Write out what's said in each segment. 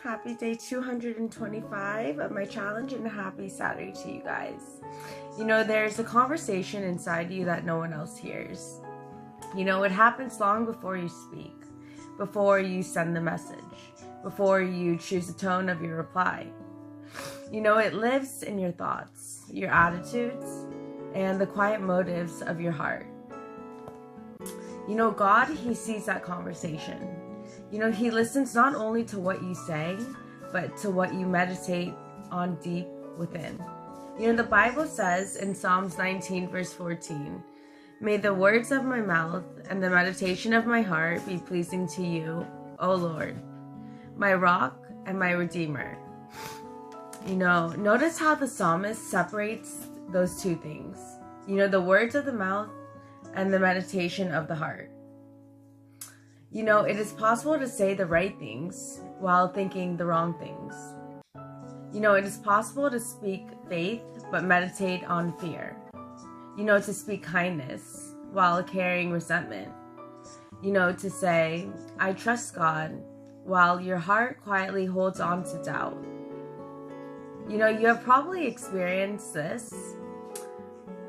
Happy day 225 of my challenge and happy Saturday to you guys. You know, there's a conversation inside you that no one else hears. You know, it happens long before you speak, before you send the message, before you choose the tone of your reply. You know, it lives in your thoughts, your attitudes, and the quiet motives of your heart. You know, God, He sees that conversation. You know, He listens not only to what you say, but to what you meditate on deep within. You know, the Bible says in Psalms 19 verse 14, "May the words of my mouth and the meditation of my heart be pleasing to you, O Lord, my rock and my redeemer." You know, notice how the psalmist separates those two things. You know, the words of the mouth and the meditation of the heart. You know, it is possible to say the right things while thinking the wrong things. You know, it is possible to speak faith but meditate on fear. You know, to speak kindness while carrying resentment. You know, to say, "I trust God," while your heart quietly holds on to doubt. You know, you have probably experienced this.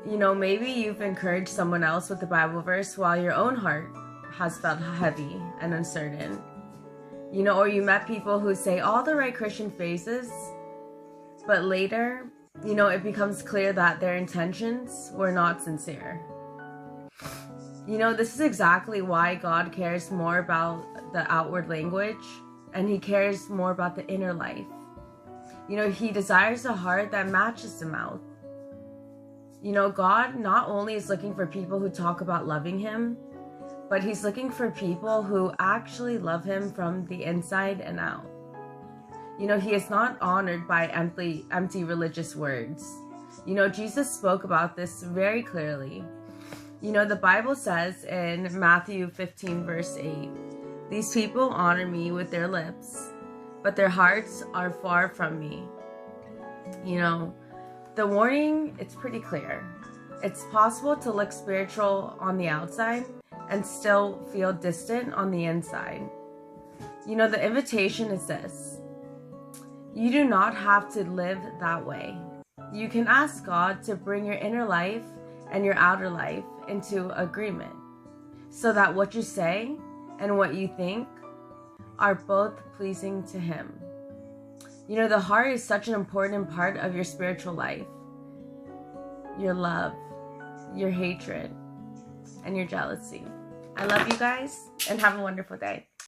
You know, maybe you've encouraged someone else with the Bible verse while your own heart has felt heavy and uncertain. You know, or you met people who say all the right Christian phrases, but later, you know, it becomes clear that their intentions were not sincere. You know, this is exactly why God cares more about the outward language, and He cares more about the inner life. You know, He desires a heart that matches the mouth. You know, God not only is looking for people who talk about loving Him, but He's looking for people who actually love Him from the inside and out. You know, He is not honored by empty religious words. You know, Jesus spoke about this very clearly. You know, the Bible says in Matthew 15 verse 8, "These people honor me with their lips, but their hearts are far from me." You know, the warning, it's pretty clear. It's possible to look spiritual on the outside and still feel distant on the inside. You know, the invitation is this: you do not have to live that way. You can ask God to bring your inner life and your outer life into agreement, so that what you say and what you think are both pleasing to Him. You know, the heart is such an important part of your spiritual life. Your love, your hatred, and your jealousy. I love you guys, and have a wonderful day.